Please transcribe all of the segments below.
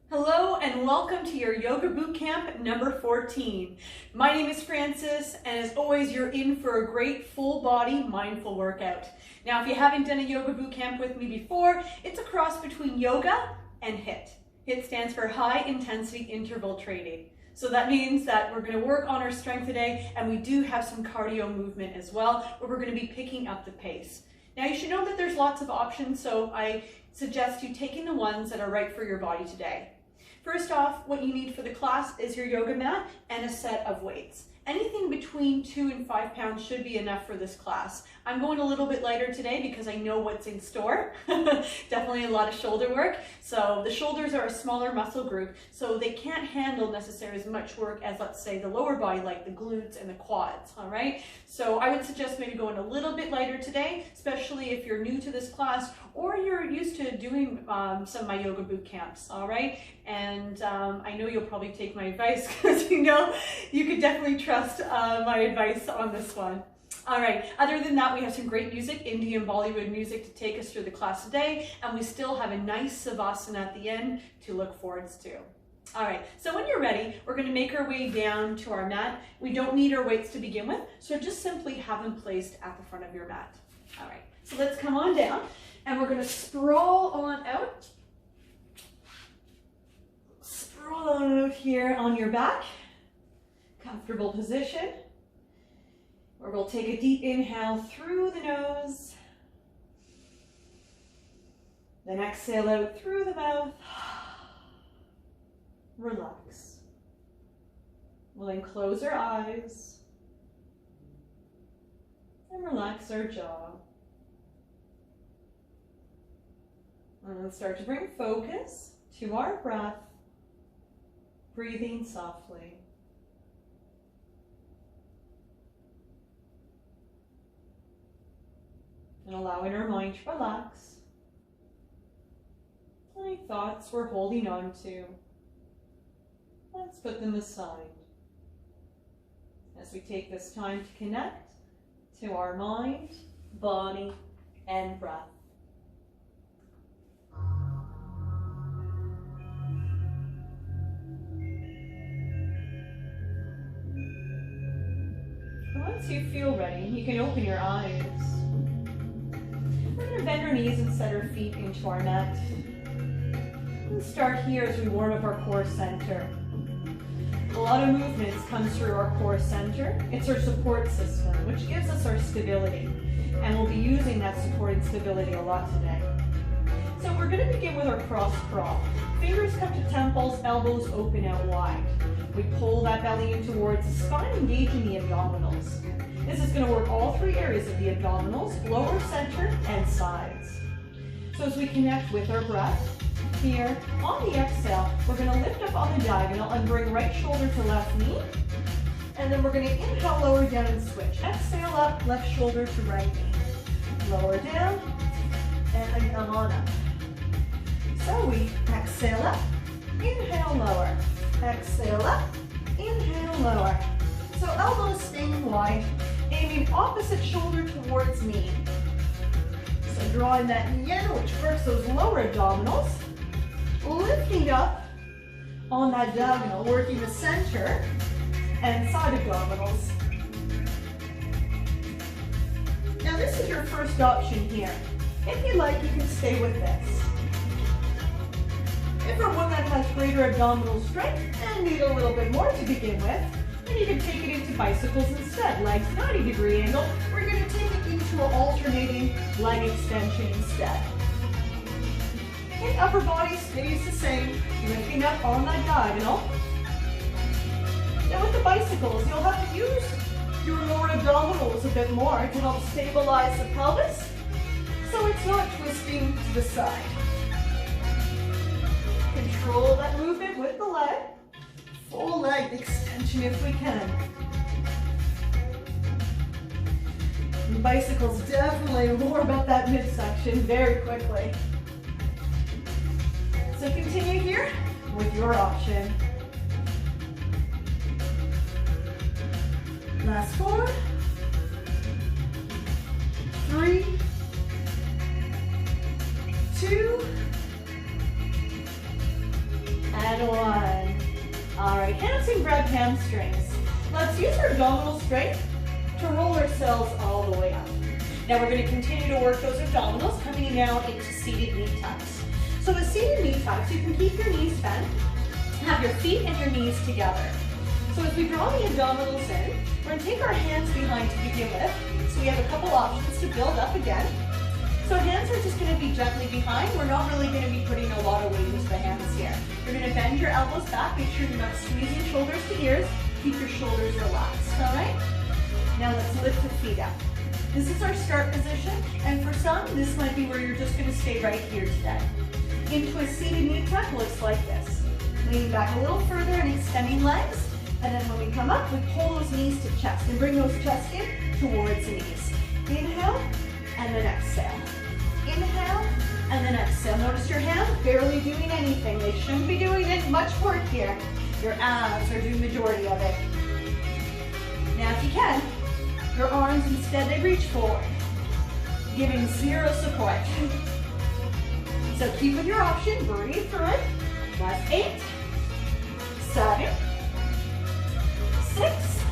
Hello and welcome to your yoga boot camp number 14. My name is Francis, and as always you're in for a great full body mindful workout. Now if you haven't done a yoga boot camp with me before, it's a cross between yoga and HIIT. HIIT stands for high intensity interval training. So that means that we're going to work on our strength today, and we do have some cardio movement as well, where we're going to be picking up the pace. Now you should know that there's lots of options, so I suggest you taking the ones that are right for your body today. First off, what you need for the class is your yoga mat and a set of weights. Anything between 2 and 5 pounds should be enough for this class. I'm going a little bit lighter today because I know what's in store. Definitely a lot of shoulder work. So the shoulders are a smaller muscle group, so they can't handle necessarily as much work as, let's say, the lower body, like the glutes and the quads, all right? So I would suggest maybe going a little bit lighter today, especially if you're new to this class or you're used to doing some of my yoga boot camps, all right? And I know you'll probably take my advice because you know you could definitely trust my advice on this one. All right, other than that, we have some great music, Indian Bollywood music, to take us through the class today, and we still have a nice savasana at the end to look forwards to. All right, so when you're ready, we're going to make our way down to our mat. We don't need our weights to begin with, so just simply have them placed at the front of your mat. All right, so let's come on down, and we're going to sprawl on out. Sprawl on out here on your back. Comfortable position, where we'll take a deep inhale through the nose, then exhale out through the mouth. Relax. We'll then close our eyes and relax our jaw. And then start to bring focus to our breath, breathing softly. And allowing our mind to relax. Any thoughts we're holding on to, let's put them aside as we take this time to connect to our mind, body, and breath. And once you feel ready, you can open your eyes. We're going to bend our knees and set our feet into our mat. And start here as we warm up our core center. A lot of movements come through our core center. It's our support system, which gives us our stability. And we'll be using that support and stability a lot today. So we're going to begin with our cross crawl. Fingers come to temples, elbows open out wide. We pull that belly in towards the spine, engaging the abdominals. This is going to work all 3 areas of the abdominals, lower center, and sides. So as we connect with our breath, here, on the exhale, we're going to lift up on the diagonal and bring right shoulder to left knee. And then we're going to inhale, lower down, and switch. Exhale up, left shoulder to right knee. Lower down, and come on up. So we exhale up, inhale, lower. Exhale up, inhale, lower. So elbows staying wide, aiming opposite shoulder towards knee. So drawing that knee in, which works those lower abdominals. Lifting up on that diagonal, working the center and side abdominals. Now this is your first option here. If you like, you can stay with this. If you're one that has greater abdominal strength and need a little bit more to begin with, then you can take it into bicycles instead. Legs 90-degree angle. We're going to take it into an alternating leg extension instead. And upper body stays the same, lifting up on that diagonal. Now with the bicycles, you'll have to use your lower abdominals a bit more to help stabilize the pelvis, so it's not twisting to the side. Control that movement with the leg. Full leg extension if we can. The bicycles definitely warm up that midsection very quickly. So continue here with your option. Last 4, 3, 2, grab hamstrings. Let's use our abdominal strength to roll ourselves all the way up. Now we're going to continue to work those abdominals, coming now into seated knee tucks. So with seated knee tucks, you can keep your knees bent, have your feet and your knees together. So as we draw the abdominals in, we're going to take our hands behind to give you a lift. So we have a couple options to build up again. So hands are just going to be gently behind. We're not really going to be putting a lot of weight into the hands here. You're going to bend your elbows back. Make sure you're not squeezing shoulders to ears. Keep your shoulders relaxed, all right? Now let's lift the feet up. This is our start position, and for some, this might be where you're just going to stay right here today. Into a seated knee tuck looks like this. Leaning back a little further and extending legs, and then when we come up, we pull those knees to chest and bring those chest in towards the knees. Inhale, and then exhale. Inhale, and then exhale. Notice your hands barely doing anything. They shouldn't be doing much work here. Your abs are doing the majority of it. Now if you can, your arms instead, they reach forward, giving zero support. So keep with your option, breathe through it. That's 8, 7, 6,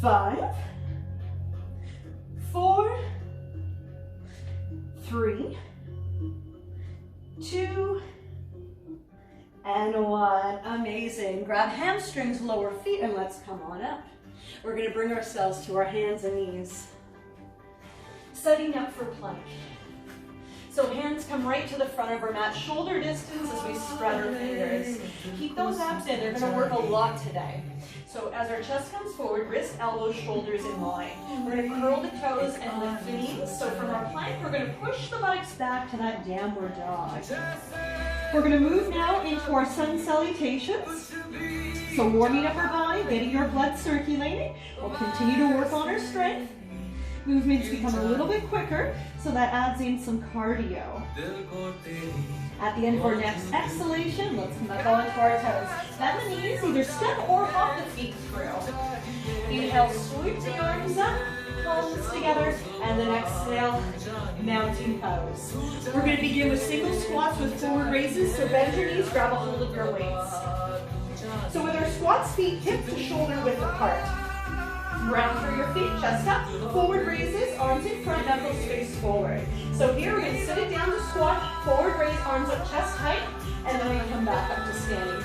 5, 4, 3, 2, and 1. Amazing. Grab hamstrings, lower feet, and let's come on up. We're going to bring ourselves to our hands and knees. Setting up for plank. So hands come right to the front of our mat, shoulder distance as we spread our fingers. Keep those abs in. They're going to work a lot today. So as our chest comes forward, wrist, elbows, shoulders in line. We're going to curl the toes and lift the knees. So from our plank, we're going to push the buttocks back to that downward dog. We're going to move now into our sun salutations. So warming up our body, getting our blood circulating. We'll continue to work on our strength. Movements become a little bit quicker, so that adds in some cardio. At the end of our next exhalation, let's come up onto our toes. Bend the knees, either step or hop the feet through. Inhale, sweep the arms up, palms together, and then exhale, mountain pose. We're going to begin with single squats with forward raises, so bend your knees, grab a hold of your weights. So with our squats, feet hip to shoulder width apart. Round through your feet, chest up, forward raises, arms in front, knuckles face forward. So here we're going to sit it down to squat, forward raise, arms up, chest height, and then we come back up to standing.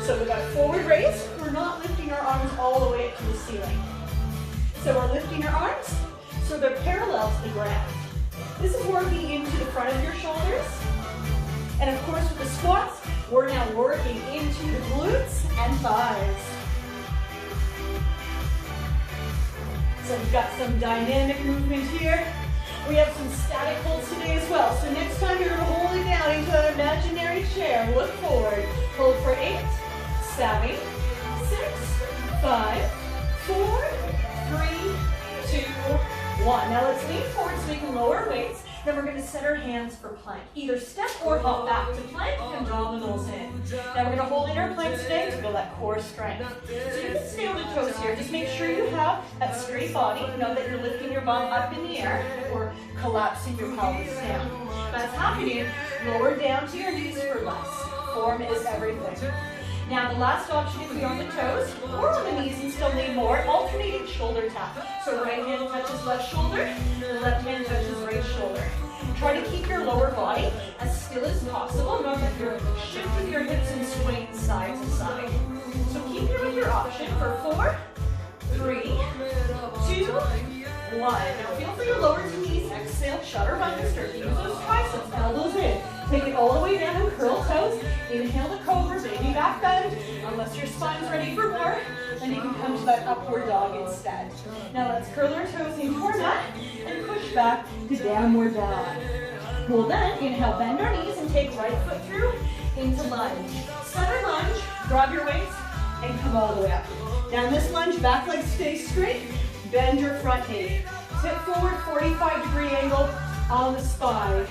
So we've got forward raise, we're not lifting our arms all the way up to the ceiling. So we're lifting our arms so they're parallel to the ground. This is working into the front of your shoulders. And of course with the squats, we're now working into the glutes and thighs. So we've got some dynamic movement here. We have some static holds today as well. So next time you're going to hold it down into an imaginary chair. Look forward. Hold for 8, 7, 6, 5, 4, 3, 2, 1. Now let's lean forward so we can lower weights. Then we're going to set our hands for plank. Either step or hop back to plank, abdominals in. Now we're going to hold in our plank today to build that core strength. So you can stay on the toes here. Just make sure you have that straight body. Know that you're lifting your bum up in the air or collapsing your pelvis down. That's happening. Lower down to your knees for less. Form is everything. Now the last option is to be on the toes or on the knees and still lean more, alternating shoulder tap. So right hand touches left shoulder, left hand touches right shoulder. Try to keep your lower body as still as possible. Note that you're shifting your hips and swaying side to side. So keep here with your option for 4, 3, 2, 1. Now feel free to lower the knees, exhale, chaturanga, start to use those triceps, elbows in. Take it all the way down and curl toes. Inhale the cobra, baby back bend. Unless your spine's ready for more, then you can come to that upward dog instead. Now let's curl our toes into our mat and push back to downward dog. We'll then inhale, bend our knees and take right foot through into lunge. Center lunge, grab your weights and come all the way up. Now in this lunge, back leg stays straight, bend your front knee. Tip forward, 45-degree angle on the spine.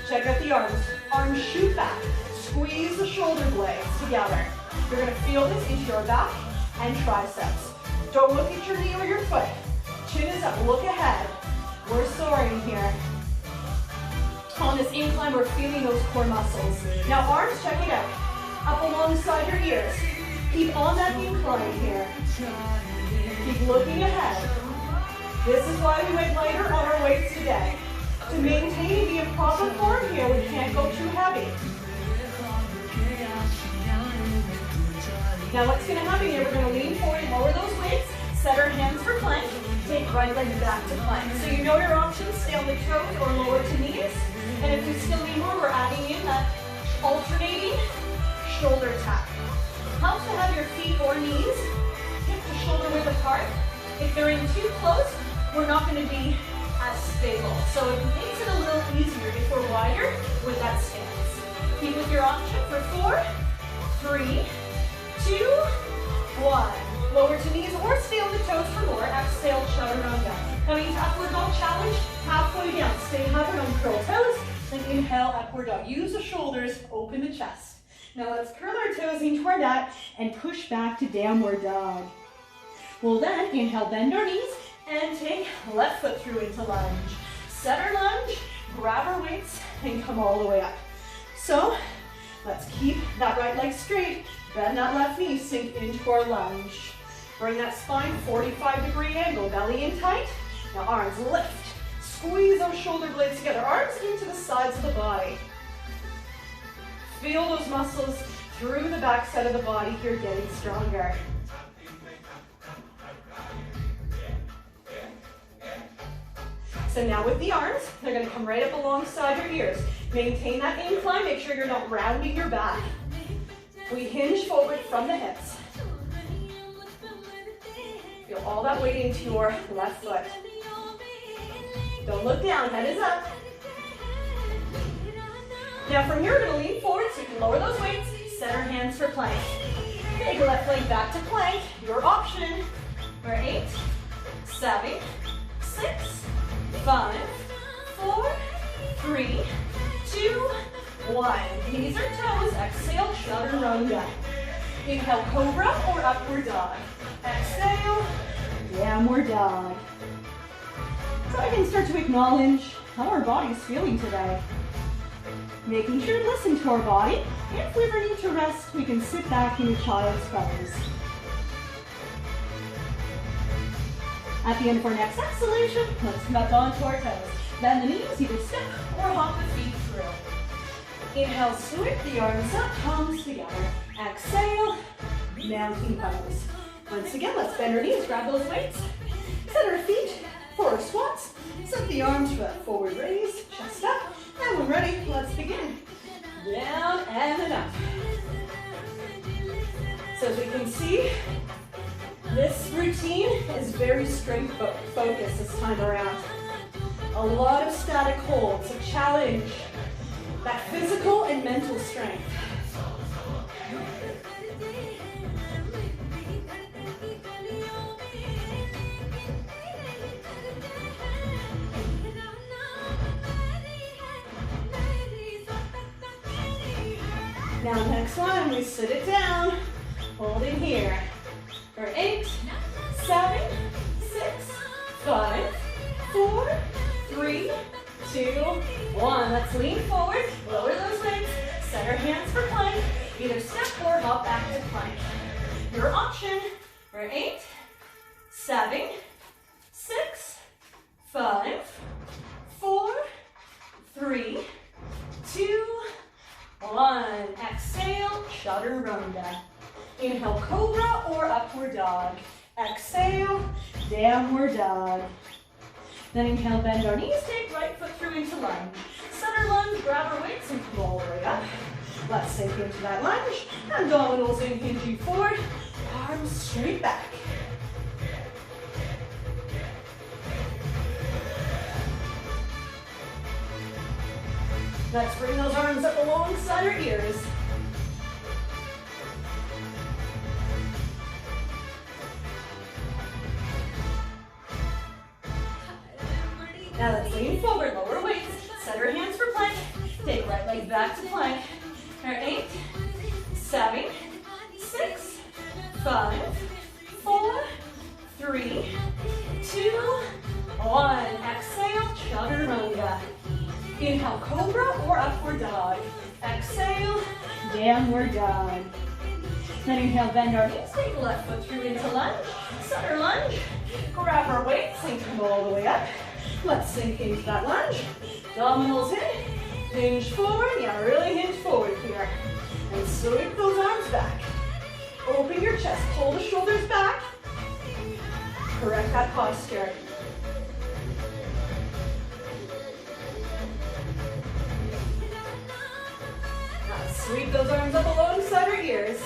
Check out the arms. Arms shoot back. Squeeze the shoulder blades together. You're going to feel this into your back and triceps. Don't look at your knee or your foot. Chin is up. Look ahead. We're soaring here. On this incline, we're feeling those core muscles. Now arms, check it out. Up alongside your ears. Keep on that incline here. Keep looking ahead. This is why we went lighter on our weights today. To maintain the improper form here, we can't go too heavy. Now what's going to happen here, we're going to lean forward, lower those weights, set our hands for plank, take right leg back to plank. So you know your options, stay on the toes or lower to knees. And if we still need more, we're adding in that alternating shoulder tap. Helps to have your feet or knees hip to shoulder width apart. If they're in too close, we're not going to be as stable. So it makes it a little easier if we're wider with that stance. Keep with your option for 4, 3, 2, 1. Lower to knees or stay on the toes for more. Exhale, chaturanga. Coming to upward dog challenge, halfway down. Stay hovered on curl toes. Then inhale, upward dog. Use the shoulders, open the chest. Now let's curl our toes into our mat and push back to downward dog. We'll then inhale, bend our knees, and take left foot through into lunge. Set our lunge, grab our weights, and come all the way up. So let's keep that right leg straight, bend that left knee, sink into our lunge. Bring that spine 45-degree angle, belly in tight. Now arms lift, squeeze those shoulder blades together, arms into the sides of the body. Feel those muscles through the back side of the body here getting stronger. So now with the arms, they're going to come right up alongside your ears. Maintain that incline, make sure you're not rounding your back. We hinge forward from the hips. Feel all that weight into your left foot. Don't look down, head is up. Now from here, we're going to lean forward so you can lower those weights, set our hands for plank. Take left leg back to plank, your option. We're 8, 7, 6, 5, 4, 3, 2, 1. Knees or toes, exhale, chaturanga. Inhale, cobra or upward dog. Exhale, downward dog. So I can start to acknowledge how our body's feeling today. Making sure to listen to our body. If we ever need to rest, we can sit back in a child's pose. At the end of our next exhalation, let's come up onto our toes. Bend the knees, either step or hop the feet through. Inhale, sweep the arms up, palms together. Exhale, mountain pose. Once again, let's bend our knees, grab those weights. Set our feet for our squats. Set the arms for that forward raise, chest up. And when ready, let's begin. Down and then up. So as we can see, this routine is very strength focused this time around. A lot of static holds, so challenge that physical and mental strength. Now next one, we sit it down, hold it here. For 8, 7, 6, 5, 4, 3, 2, 1. Let's lean forward, lower those legs, set our hands for plank, either step or hop back to plank. Your option for 8, 7, 6, 5, 4, 3, 2, 1. Exhale, chaturanga. Inhale, cobra or upward dog. Exhale, downward dog. Then inhale, bend our knees, take right foot through into lunge. Center lunge, grab our weights and come all the way up. Let's sink into that lunge. Abdominals in, hinging forward. Arms straight back. Let's bring those arms up alongside our ears. Now let's lean forward, lower weights, set our hands for plank, take right leg back to plank. Our 8, 7, 6, 5, 4, 3, 2, 1. Exhale, chaturanga. Inhale, cobra or upward dog. Exhale, downward dog. Then inhale, bend our knees, take the left foot through into lunge, center lunge, grab our weights, sink them all the way up. Let's sink into that lunge. Abdominals in, hinge forward, yeah, really hinge forward here. And sweep those arms back. Open your chest, pull the shoulders back. Correct that posture. Now sweep those arms up alongside our ears.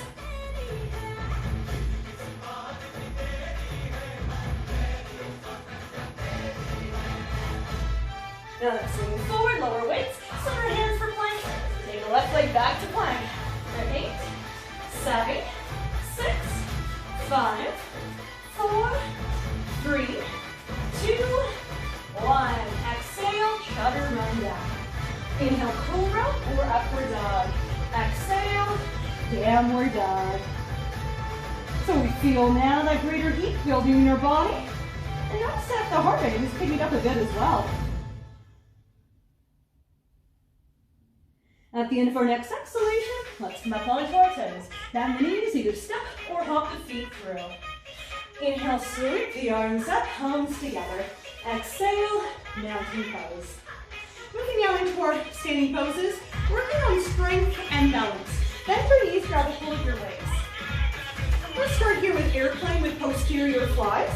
Now let's swing forward, lower weights, center hands for plank. Take the left leg back to plank. For 8, 7, 6, 5, 4, 3, 2, 1. Exhale, chaturanga down. Inhale, cobra or upward dog. Exhale, downward dog. So we feel now that greater heat building in our body. And notice that the heart rate is picking up a bit as well. At the end of our next exhalation, let's come up onto our toes. Bend the knees, either step or hop the feet through. Inhale, sweep the arms up, palms together. Exhale, mountain pose. Moving now into our standing poses, working on strength and balance. Bend your knees, grab a hold of your legs. Let's start here with airplane with posterior flies.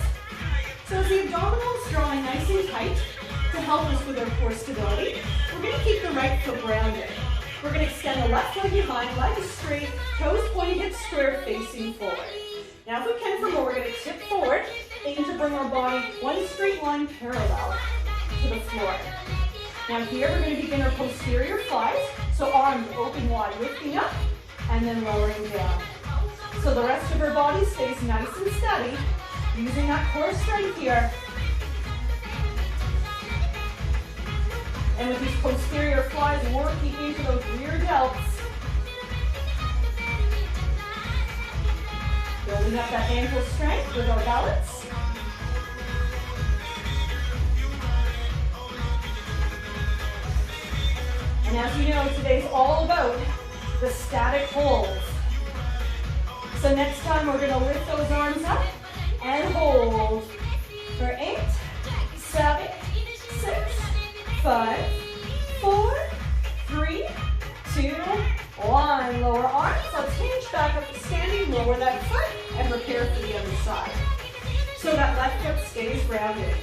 So as the abdominals drawing nice and tight to help us with our core stability, we're going to keep the right foot grounded. We're going to extend the left leg behind, leg is straight, toes pointing, hips square, facing forward. Now if we can for more, we're going to tip forward, aim to bring our body one straight line parallel to the floor. Now here we're going to begin our posterior flies, so arms open wide, lifting up, and then lowering down. So the rest of our body stays nice and steady, using that core strength here. And with these posterior flies, working into those rear delts. Building up that ankle strength with our balance. And as you know, today's all about the static holds. So next time we're going to lift those arms up and hold for 8, 7, 6, 5, 4, 3, 2, 1. Lower arms. Let's hinge back up to standing. Lower that foot and prepare for the other side. So that left foot stays grounded.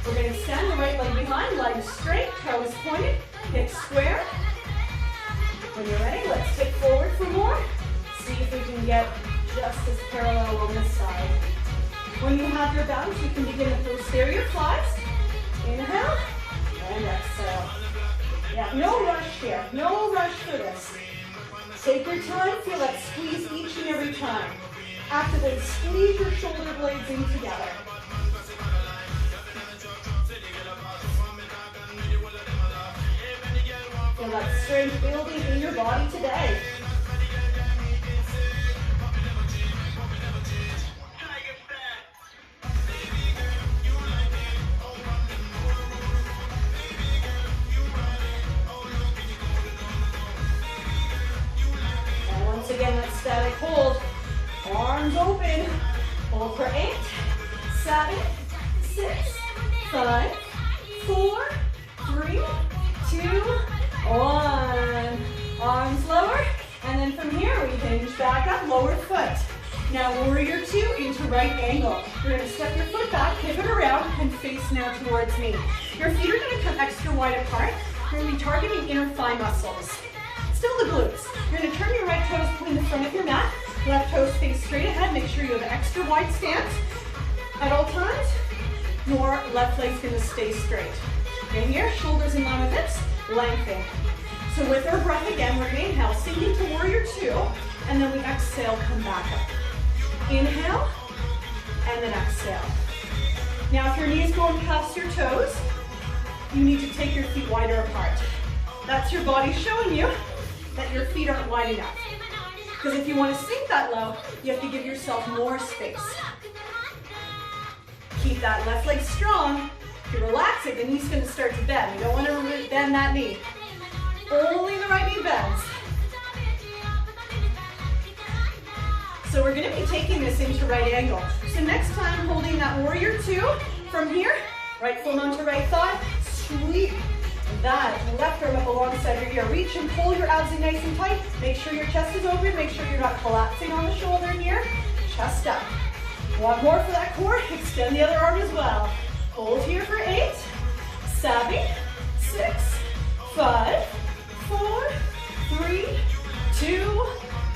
We're going to extend the right leg behind, legs straight, toes pointed, hips square. When you're ready, let's tip forward for more. See if we can get just as parallel on this side. When you have your balance, you can begin with posterior flies. Inhale. And exhale. Yeah, no rush here. No rush for this. Take your time. Feel that squeeze each and every time. Activate. Squeeze your shoulder blades in together. Feel that strength building in your body today. Again, that static hold. Arms open. Hold for 8, 7, 6, 5, 4, 3, 2, 1. Arms lower. And then from here, we hinge back up, lower foot. Now warrior 2 into right angle. You're going to step your foot back, pivot around, and face now towards me. Your feet are going to come extra wide apart. You're going to be targeting inner thigh muscles. Still the glutes. You're going to turn your right toes between the front of your mat. Left toes face straight ahead. Make sure you have an extra wide stance at all times. Your left leg's going to stay straight. And here, shoulders in line with hips, lengthen. So with our breath again, we're going to inhale, sink into warrior 2, and then we exhale, come back up. Inhale, and then exhale. Now if your knees going past your toes, you need to take your feet wider apart. That's your body showing you that your feet aren't wide enough. Because if you want to sink that low, you have to give yourself more space. Keep that left leg strong. If you relax it, the knee's going to start to bend. You don't want to bend that knee. Only the right knee bends. So we're gonna be taking this into right angle. So next time, holding that warrior two from here, right foot onto right thigh, sweep that left arm up alongside your ear. Reach and pull your abs in nice and tight. Make sure your chest is open. Make sure you're not collapsing on the shoulder here. Chest up. One more for that core. Extend the other arm as well. Hold here for 8, 7, 6, 5, 4, 3, 2,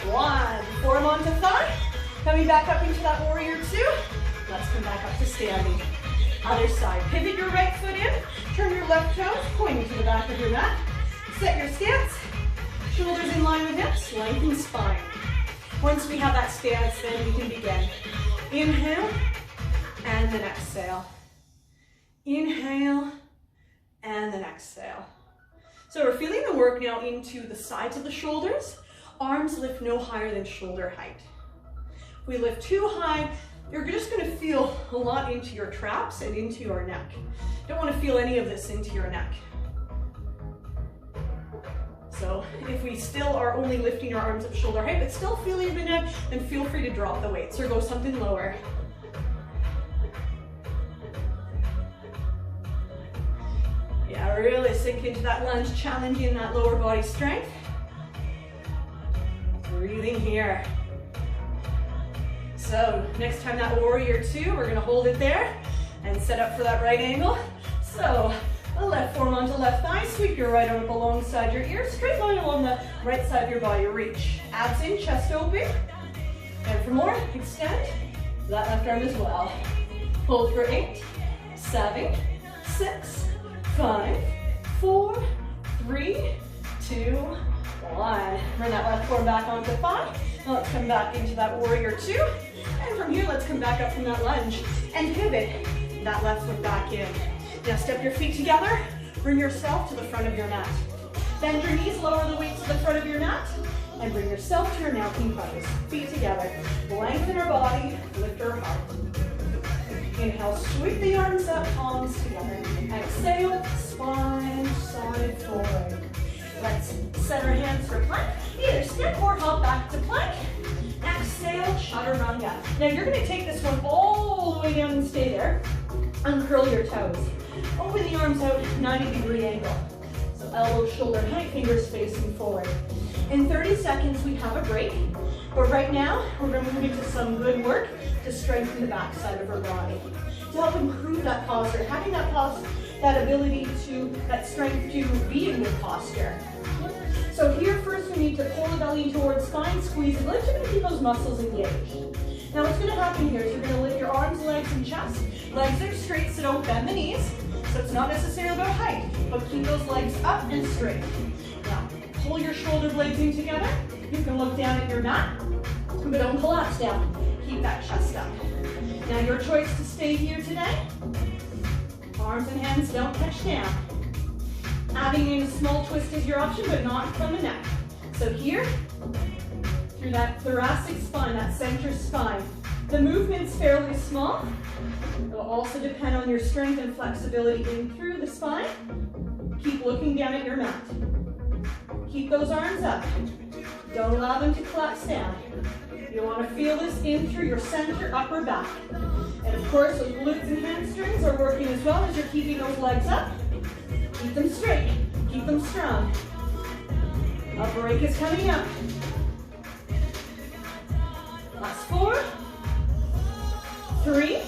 1. Forearm onto thigh. Coming back up into that warrior two. Let's come back up to standing. Other side. Pivot your right foot in. Turn your left toes, pointing to the back of your mat. Set your stance. Shoulders in line with hips. Lengthen spine. Once we have that stance, then we can begin. Inhale, and then exhale. Inhale, and then exhale. So we're feeling the work now into the sides of the shoulders. Arms lift no higher than shoulder height. If we lift too high, you're just going to feel a lot into your traps and into your neck. Don't want to feel any of this into your neck. So if we still are only lifting our arms up shoulder height, but still feeling the neck, then feel free to drop the weights or go something lower. Yeah, really sink into that lunge, challenging that lower body strength. Breathing here. So next time that warrior two, we're gonna hold it there and set up for that right angle. So the left forearm onto left thigh, sweep your right arm up alongside your ear, straight line along the right side of your body, reach. Abs in, chest open. And for more, extend that left arm as well. Hold for 8, 7, 6, 5, 4, 3, 2, 1. Bring that left forearm back onto thigh. Now let's come back into that warrior two. And from here, let's come back up from that lunge and pivot that left foot back in. Now step your feet together. Bring yourself to the front of your mat. Bend your knees, lower the weights to the front of your mat, and bring yourself to your mountain pose. Feet together. Lengthen our body, lift our heart. Inhale, sweep the arms up, palms together. Exhale, spine side forward. Let's set our hands for plank. Either step or hop back to plank. Exhale, chaturanga. Now you're going to take this one all the way down and stay there. Uncurl your toes. Open the arms out, 90-degree angle. So elbows shoulder height, fingers facing forward. In 30 seconds, we have a break. But right now, we're going to move into some good work to strengthen the back side of our body. To help improve that posture, having that ability to, that strength to be in good posture. So here first we need to pull the belly towards spine, squeeze and lift. You're going to keep those muscles engaged. Now what's going to happen here is you're going to lift your arms, legs, and chest. Legs are straight, so don't bend the knees. So it's not necessarily about height, but keep those legs up and straight. Now pull your shoulder blades in together. You can look down at your mat, but don't collapse down. Keep that chest up. Now your choice to stay here today. Arms and hands don't touch down. Adding in a small twist is your option, but not from the neck. So here, through that thoracic spine, that center spine. The movement's fairly small. It will also depend on your strength and flexibility in through the spine. Keep looking down at your mat. Keep those arms up. Don't allow them to collapse down. You want to feel this in through your center, upper back. And of course, those glutes and hamstrings are working as well as you're keeping those legs up. Keep them straight. Keep them strong. A break is coming up. Last 4, 3,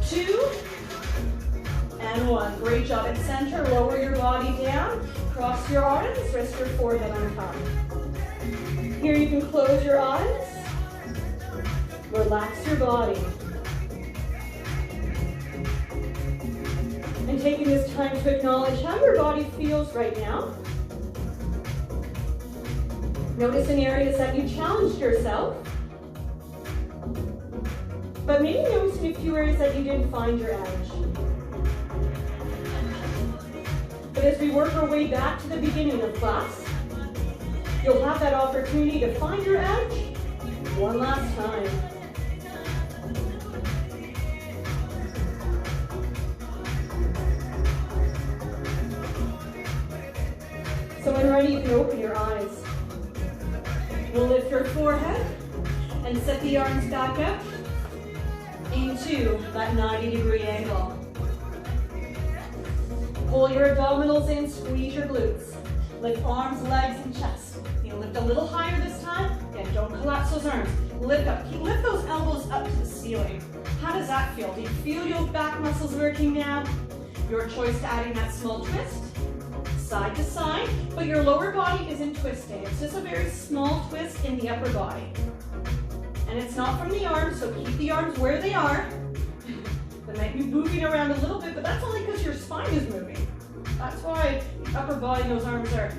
2, and 1. Great job at center. Lower your body down. Cross your arms. Rest your forehead on top. Here you can close your eyes. Relax your body. And taking this time to acknowledge how your body feels right now. Notice in areas that you challenged yourself. But maybe notice in a few areas that you didn't find your edge. But as we work our way back to the beginning of class, you'll have that opportunity to find your edge one last time. So when ready, you can open your eyes. You'll lift your forehead, and set the arms back up into that 90-degree angle. Pull your abdominals in, squeeze your glutes. Lift arms, legs, and chest. You lift a little higher this time. Again, don't collapse those arms. Lift up. Lift those elbows up to the ceiling. How does that feel? Do you feel your back muscles working now? Your choice to adding that small twist, side to side, but your lower body isn't twisting. It's just a very small twist in the upper body. And it's not from the arms, so keep the arms where they are. They might be moving around a little bit, but that's only because your spine is moving. That's why the upper body and those arms are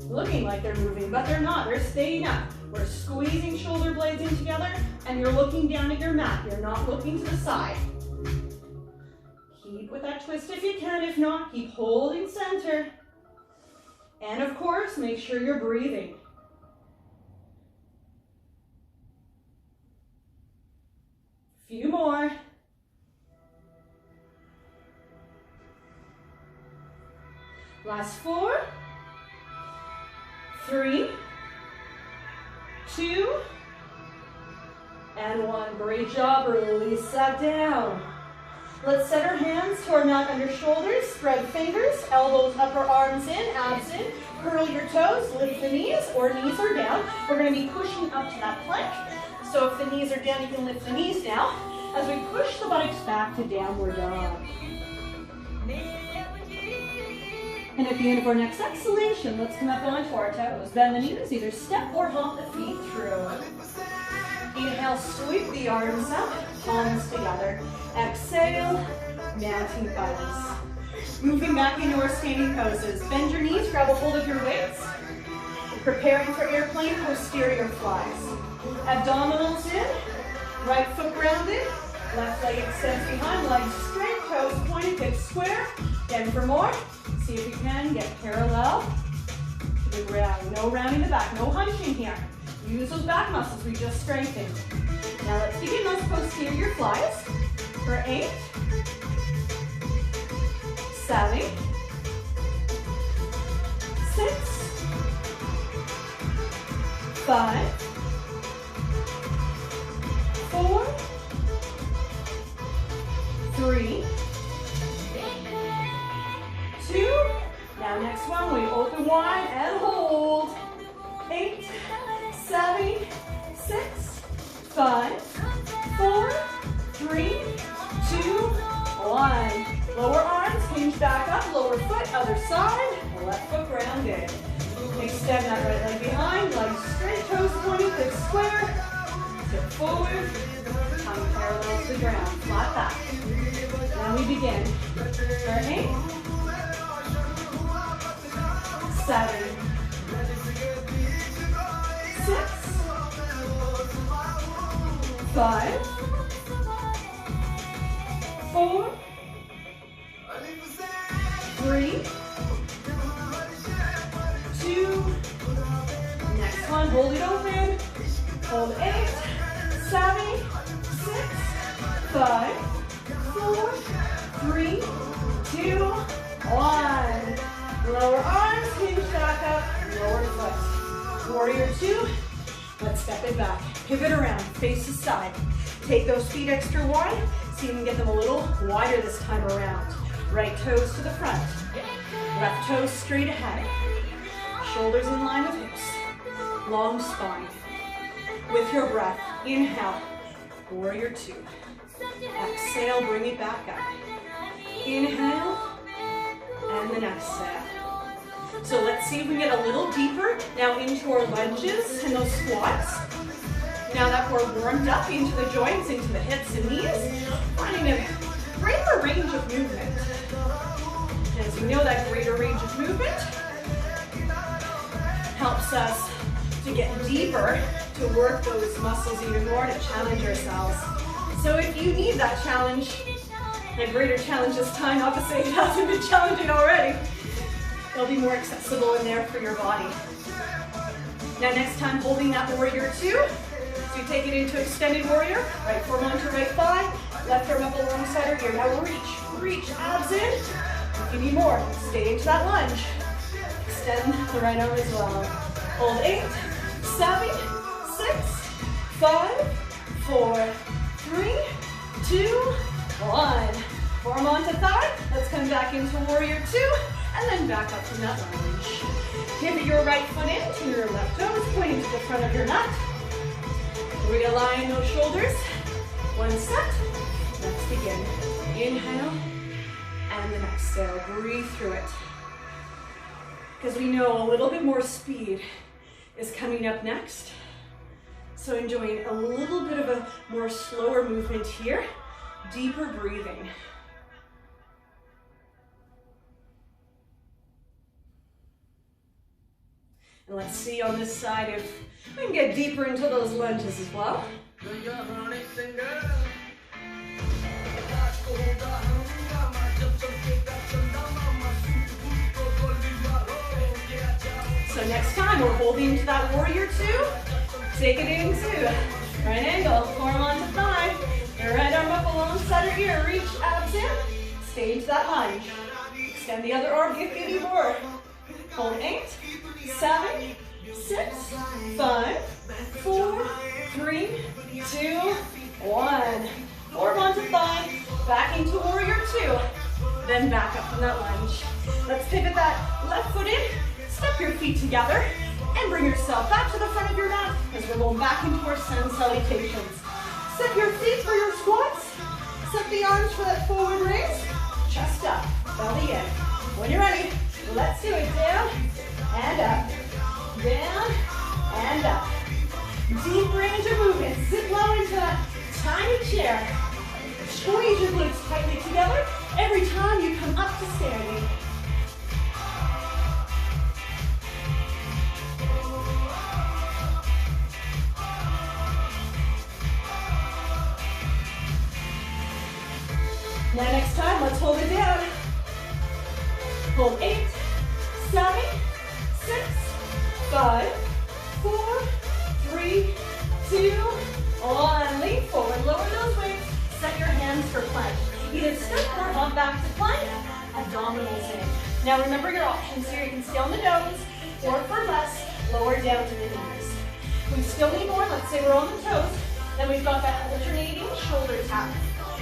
looking like they're moving, but they're not. They're staying up. We're squeezing shoulder blades in together, and you're looking down at your mat. You're not looking to the side. Keep with that twist if you can. If not, keep holding center. And of course, make sure you're breathing. Few more. Last 4, 3, 2, and 1. Great job. Release that down. Let's set our hands to our mat under shoulders. Spread fingers, elbows, upper arms in, abs in. Curl your toes, lift the knees, or knees are down. We're going to be pushing up to that plank. So if the knees are down, you can lift the knees now. As we push the buttocks back to downward dog. And at the end of our next exhalation, let's come up onto our toes. Bend the knees, either step or hop the feet through. Inhale, sweep the arms up, palms together. Exhale, mounting thumbs. Moving back into our standing poses. Bend your knees, grab a hold of your weights. Preparing for airplane posterior flies. Abdominals in, right foot grounded, left leg extends behind, legs straight, toes pointed, hips square. Again for more. See if you can get parallel to the ground. No rounding the back, no hunching here. Use those back muscles we just strengthened. Now let's begin those posterior flies for 8, 7, 6, 5, 4, 3, 2. Now next one, we open wide and hold. 8, 7, 6, 5, 4, 3, 2, 1. Lower arms, hinge back up, lower foot, other side, left foot grounded. Extend that right leg behind, legs straight, toes pointed, hips square. Step forward, tongue parallel to the ground, flat back. Now we begin. For 8, 7, 6, 5, 4, 3, 2. Next one, hold it open. Hold 8, 7, 6, 5, 4, 3, 2, 1. Lower arms, hinge back up, lower foot. Warrior 2, let's step it back. Pivot around, face the side. Take those feet extra wide, so you can get them a little wider this time around. Right toes to the front, left toes straight ahead. Shoulders in line with hips, long spine. With your breath, inhale, warrior 2. Exhale, bring it back up. Inhale, and then exhale. So let's see if we can get a little deeper now into our lunges and those squats. Now that we're warmed up into the joints, into the hips and knees, finding a greater range of movement. And as you know, that greater range of movement helps us to get deeper, to work those muscles even more, to challenge ourselves. So if you need that challenge, a greater challenge this time, not to say it hasn't been challenging already, it'll be more accessible in there for your body. Now next time, holding that warrior 2. So you take it into extended warrior, right forearm onto right thigh, left arm up alongside our ear. Now reach, abs in. If you need more, stay into that lunge. Extend the right arm as well. Hold 8, 7, 6, 5, 4, 3, 2, 1. Form onto thigh. Let's come back into warrior 2 and then back up from that lunge. Pivot your right foot into your left toes, pointing to the front of your mat. Realign those shoulders. One set. Let's begin. Inhale and then exhale. Breathe through it. Because we know a little bit more speed is coming up next. So enjoying a little bit of a more slower movement here. Deeper breathing. And let's see on this side if we can get deeper into those lunges as well. So next time we're holding to that warrior 2. Take it into right angle, form onto thigh. Your right arm up alongside her ear, reach abs in. Stay into that lunge. Extend the other arm if you need more. Hold 8, 7, 6, 5, 4, 3, 2, 1. Form onto thigh, back into warrior 2. Then back up from that lunge. Let's pivot that left foot in, step your feet together, and bring yourself back to the front of your mat as we're going back into our sun salutations. Step your feet for your squats. Set the arms for that forward raise. Chest up, belly in. When you're ready, let's do it. Down and up. Down and up. Deep range of movement. Sit low into that tiny chair. Squeeze your glutes tightly together every time you come up to standing. Now next time, let's hold it down. Hold 8, 7, 6, 5, 4, 3, 2, 1. Lean forward, lower those weights. Set your hands for plank. Either step or bump back to plank, abdominals in. Now remember your options here. You can stay on the nose, or for less, lower down to the knees. We still need more. Let's say we're on the toes. Then we've got that alternating shoulder tap.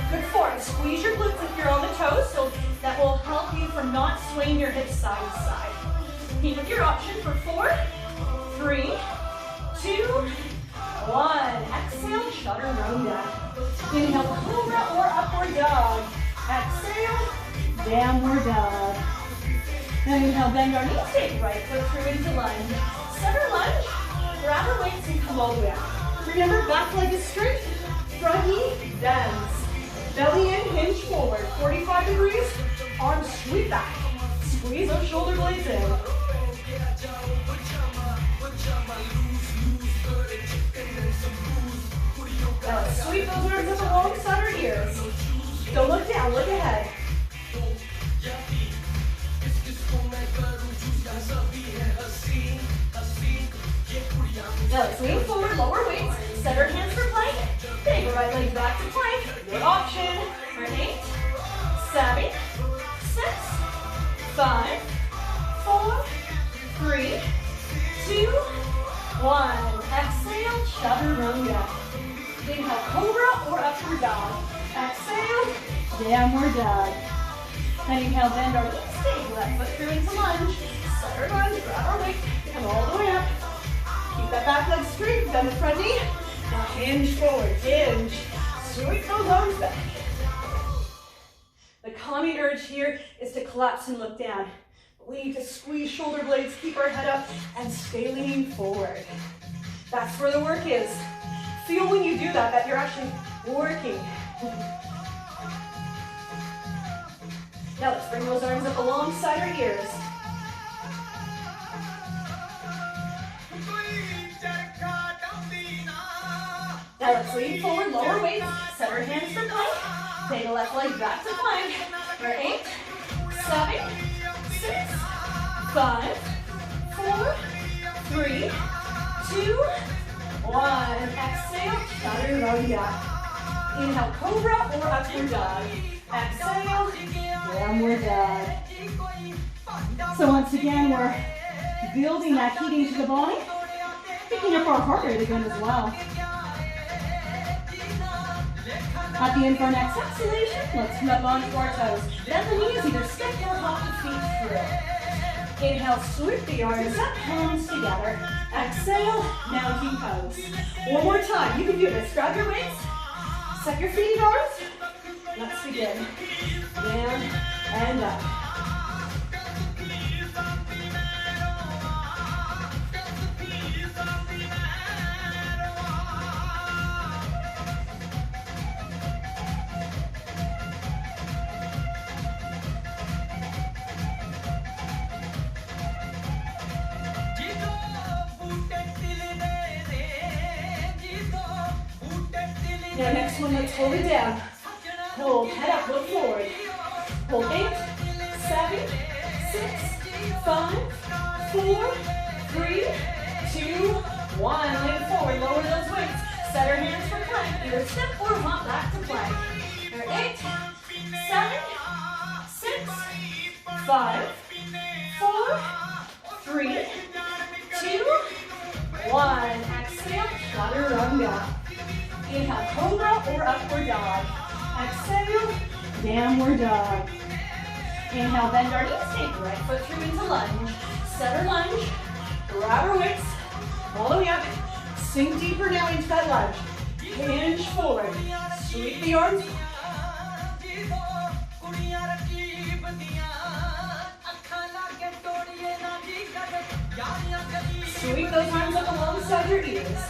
Good form. Squeeze your glutes if you're on the toes, so that will help you from not swaying your hips side to side. Keep with your option for 4, 3, 2, 1. Exhale, chaturanga. Inhale, cobra or upward dog. Exhale, downward dog. Now inhale, bend our knees, take right foot through into lunge. Center lunge, grab our weights and come all the way up. Remember, back leg is straight, front knee bends. Belly in, hinge forward, 45 degrees, arms sweep back. Squeeze those shoulder blades in. Now let's sweep those arms up alongside our ears. Don't look down, look ahead. Now let's lean forward, lower weights, set our hands for plank. Take our right leg back to plank. Your option for 8, 7, 6, 5, 4, 3, 2, 1. Exhale, chaturanga. Inhale, cobra or upward dog. Exhale, downward dog. Then inhale, bend our knees, take left foot through into lunge. Set our lunge, grab our weight, come all the way up. Keep that back leg straight, bend the front knee. Now hinge forward, hinge. Sweep those arms back. The calming urge here is to collapse and look down. We need to squeeze shoulder blades, keep our head up, and stay leaning forward. That's where the work is. Feel when you do that, that you're actually working. Now let's bring those arms up alongside our ears. Now let's lean forward, lower weights, set our hands for plank. Take the left leg back to plank. For 8, 7, 6, 5, 4, 3, 2, 1. Exhale, chaturanga. Inhale, cobra or upward dog. Exhale, downward dog. So once again, we're building that heat into the body, picking up our heart rate again as well. At the end for our next exhalation, let's come up onto our toes. Bend the knees, either step or hop the feet through. Inhale, sweep the arms up, hands together. Exhale, mounting pose. One more time, you can do this. Grab your weights, set your feet in arms. Let's begin. Down and up. Now next one, let's hold it down. Hold, head up, look forward. Hold 8, 7, 6, 5, 4, 3, 2, 1. Lean forward, lower those weights. Set our hands for plank. Either step or hop back to plank. Here, 8, 7, 6, 5, 4, 3, 2, 1. Exhale, chaturanga. Inhale, cobra or upward dog. Exhale, downward dog. Inhale, bend our knees, take the right foot through into lunge. Set our lunge, grab our weights, all the way up. Sink deeper now into that lunge. Hinge forward, sweep the arms. Sweep those arms up alongside your ears.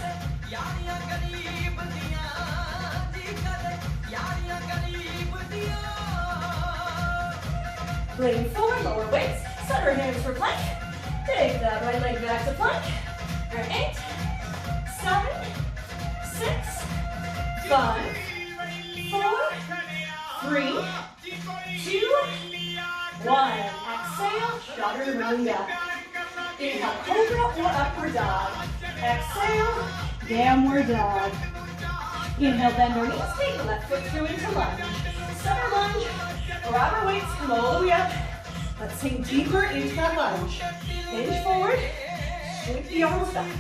Lean forward, lower weights, set our hands for plank. Take that right leg back to plank. Here, 8, 7, 6, 5, 4, 3, 2, 1. Exhale, chaturanga. Inhale, cobra or upward dog. Exhale, downward dog. Inhale, bend our knees, take the left foot through into lunge. Set our lunge, grab our weights, come all the way up. Let's sink deeper into that lunge. Hinge forward, sweep the arms back.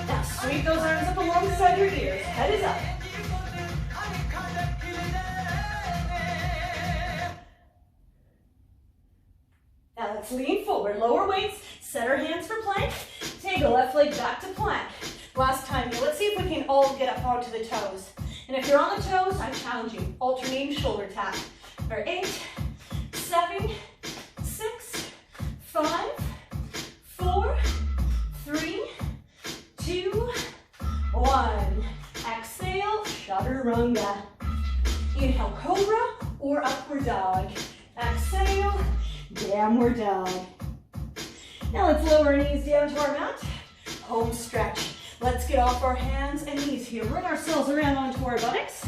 Now sweep those arms up alongside your ears. Head is up. Now let's lean forward, lower weights, set our hands for plank, take the left leg back to plank. Last time here, let's see if we can all get up onto the toes. And if you're on the toes, I challenge you, alternating shoulder tap. For 8, 7, 6, 5, 4, 3, 2, 1. Exhale, chaturanga. Inhale, cobra or upward dog. Exhale, downward dog. Now let's lower our knees down to our mat. Home stretch. Let's get off our hands and knees here. Bring ourselves around onto our buttocks.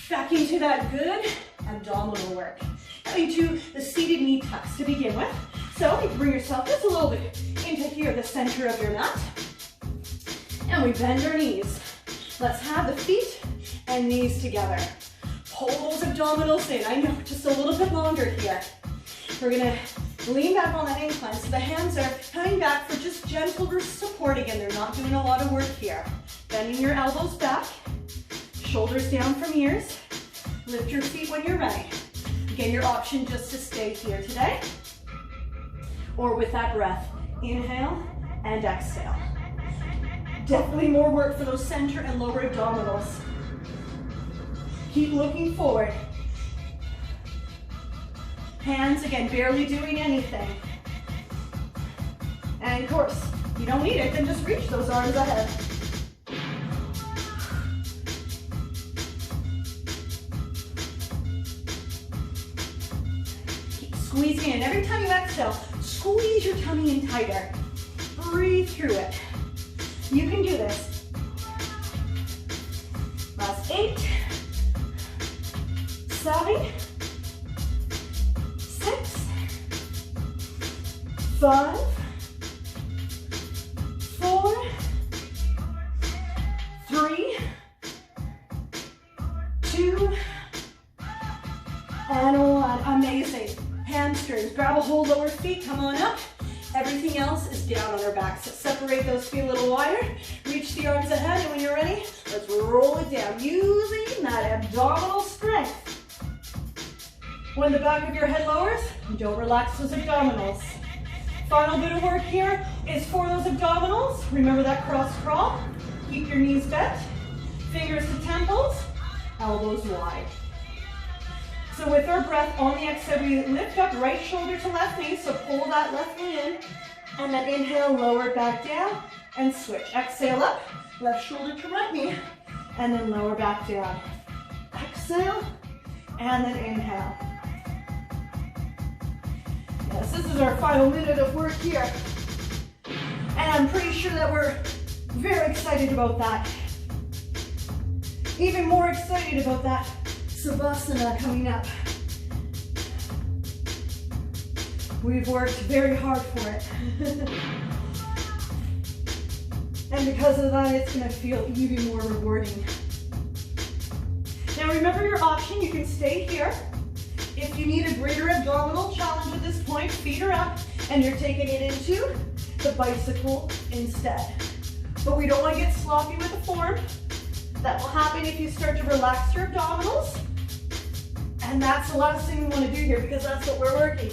Back into that good abdominal work. Now you do the seated knee tucks to begin with. So you bring yourself just a little bit into here, the center of your mat. And we bend our knees. Let's have the feet and knees together. Pull those abdominals in. I know, just a little bit longer here. We're gonna lean back on that incline so the hands are coming back for just gentle support. Again, they're not doing a lot of work here. Bending your elbows back, shoulders down from ears. Lift your feet when you're ready. Again, your option just to stay here today. Or with that breath, inhale and exhale. Definitely more work for those center and lower abdominals. Keep looking forward. Hands, again, barely doing anything. And of course, you don't need it, then just reach those arms ahead. Keep squeezing in. Every time you exhale, squeeze your tummy in tighter. Breathe through it. You can do this. Last 8, 7, 6, 5, 4, 3, 2, and 1. Amazing. Hamstrings. Grab a hold, lower feet. Come on up. Everything else is down on our back. So separate those feet a little wider. Reach the arms ahead, and when you're ready, let's roll it down using that abdominal strength. When the back of your head lowers, don't relax those abdominals. Final bit of work here is for those abdominals. Remember that cross crawl. Keep your knees bent, fingers to temples, elbows wide. So with our breath on the exhale, we lift up right shoulder to left knee, so pull that left knee in, and then inhale, lower it back down, and switch. Exhale up, left shoulder to right knee, and then lower back down. Exhale, and then inhale. Yes, this is our final minute of work here. And I'm pretty sure that we're very excited about that. Even more excited about that Savasana coming up. We've worked very hard for it. And because of that, it's going to feel even more rewarding. Now remember your option, you can stay here. If you need a greater abdominal challenge at this point, feet are up and you're taking it into the bicycle instead. But we don't want to get sloppy with the form. That will happen if you start to relax your abdominals. And that's the last thing we want to do here because that's what we're working.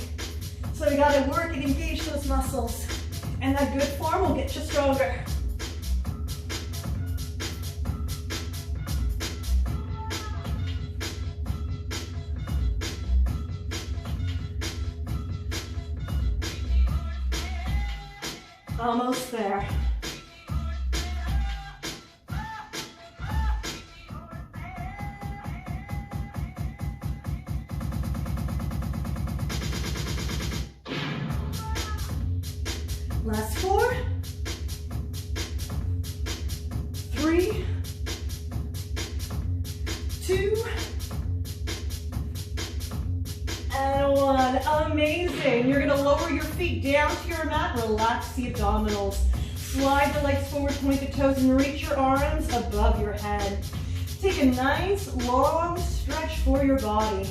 So you got to work and engage those muscles. And that good form will get you stronger. Almost there. Last 4, 3, 2, and 1. Amazing. You're going to lower your feet down to your mat. Relax the abdominals. Slide the legs forward, point the toes, and reach your arms above your head. Take a nice long stretch for your body.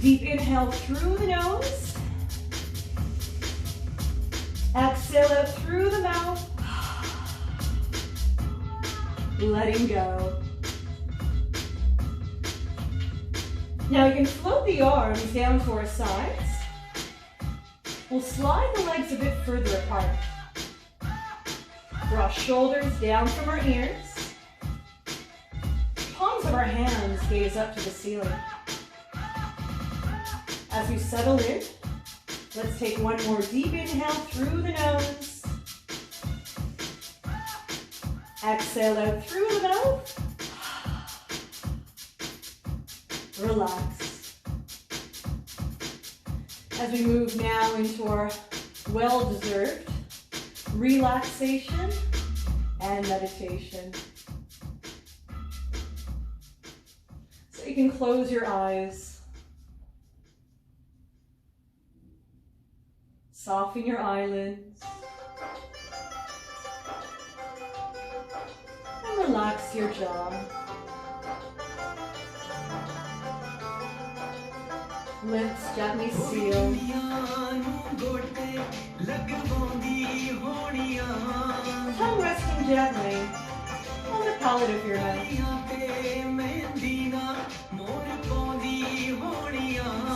Deep inhale through the nose. Exhale out through the mouth. Letting go. Now you can float the arms down to our sides. We'll slide the legs a bit further apart. Draw shoulders down from our ears. Palms of our hands gaze up to the ceiling. As we settle in, let's take one more deep inhale through the nose. Exhale out through the mouth. Relax. As we move now into our well-deserved relaxation and meditation. So you can close your eyes. Soften your eyelids. And relax your jaw. Lips gently seal. Tongue resting gently on the palate of your mouth.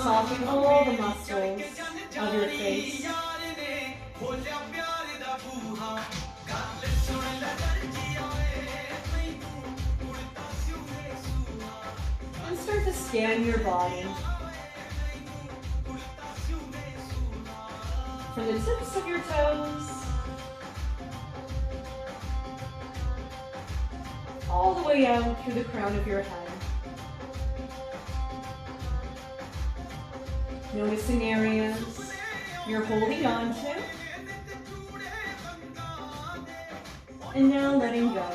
Soften all the muscles of your face. And start to scan your body. From the tips of your toes, all the way out through the crown of your head. Noticing areas you're holding on to. And now letting go.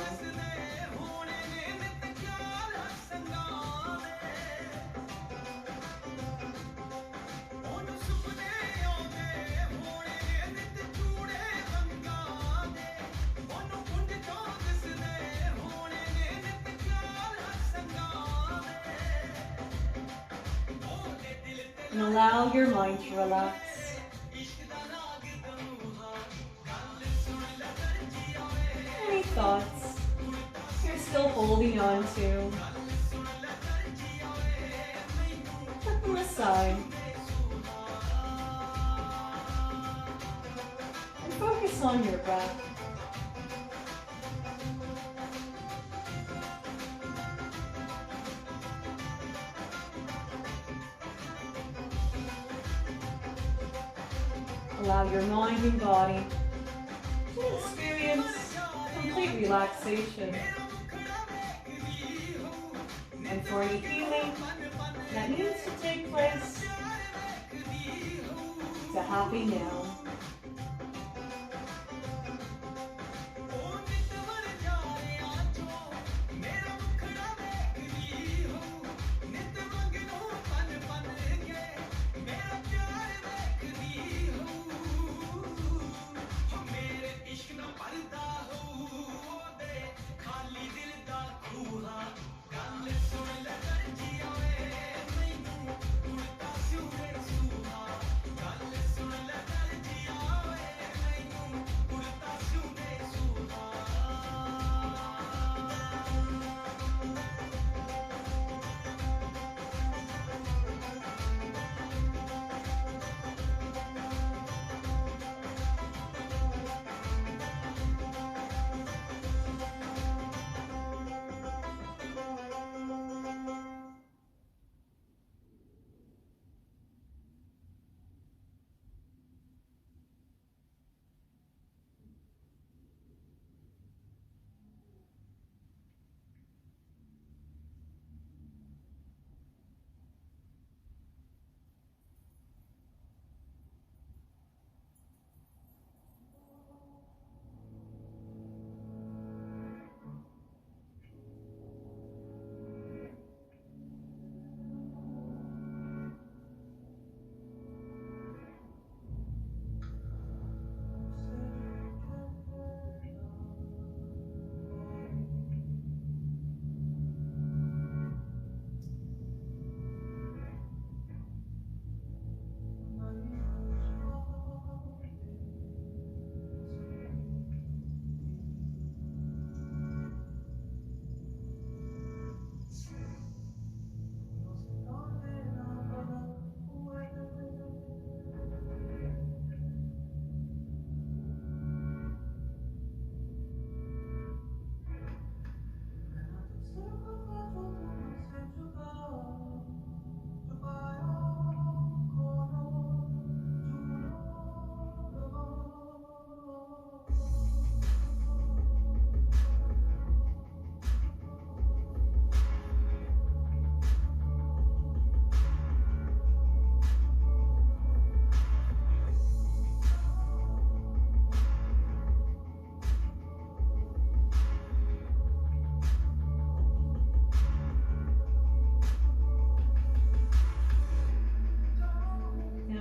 And allow your mind to relax. thoughts you're still holding on to. Put them aside. And focus on your breath. Allow your mind and body to experience complete relaxation. And for any healing that needs to take place, to happy now.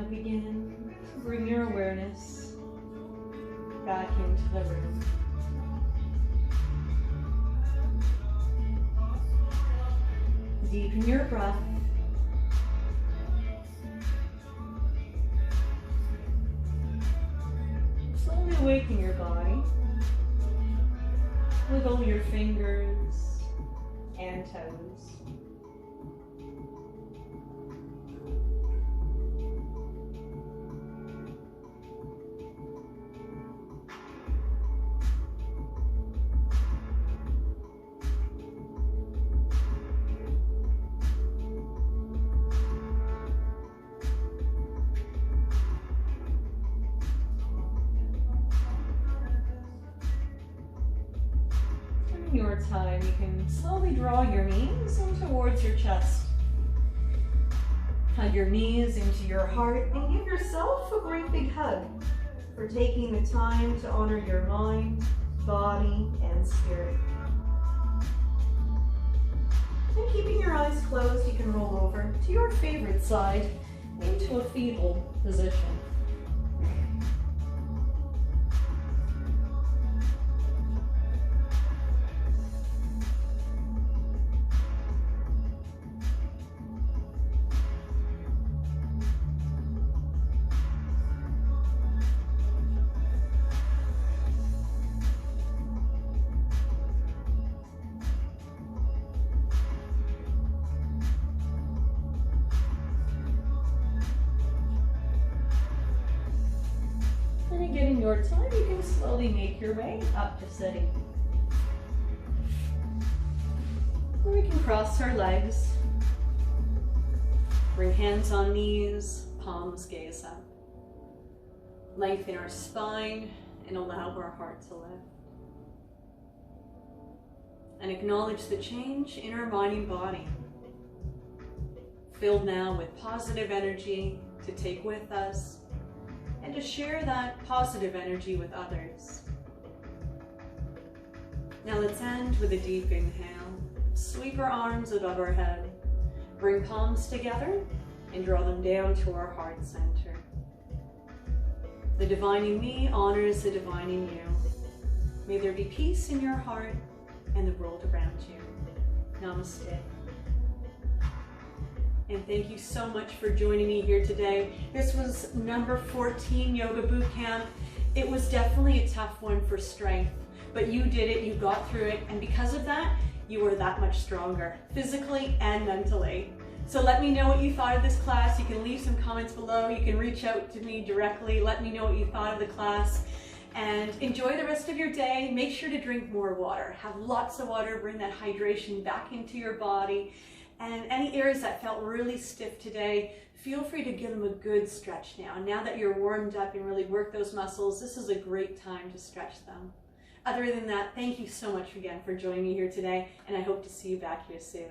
Begin to bring your awareness back into the room. Deepen your breath. Slowly awaken your body. Wiggle your fingers and toes. Your time, you can slowly draw your knees in towards your chest. Hug your knees into your heart and give yourself a great big hug for taking the time to honor your mind, body, and spirit. And keeping your eyes closed, you can roll over to your favorite side into a fetal position. your time, you can slowly make your way up to sitting. Or we can cross our legs, bring hands on knees, palms gaze up. Lengthen our spine and allow our heart to lift. And acknowledge the change in our mind and body. Filled now with positive energy to take with us and to share that positive energy with others. Now let's end with a deep inhale. Sweep our arms above our head. Bring palms together and draw them down to our heart center. The divine in me honors the divine in you. May there be peace in your heart and the world around you. Namaste. And thank you so much for joining me here today. This was number 14 Yoga Boot Camp. It was definitely a tough one for strength, but you did it, you got through it, and because of that, you were that much stronger, physically and mentally. So let me know what you thought of this class. You can leave some comments below. You can reach out to me directly. Let me know what you thought of the class. And enjoy the rest of your day. Make sure to drink more water. Have lots of water. Bring that hydration back into your body. And any areas that felt really stiff today, feel free to give them a good stretch now. Now that you're warmed up and really work those muscles, this is a great time to stretch them. Other than that, thank you so much again for joining me here today, and I hope to see you back here soon.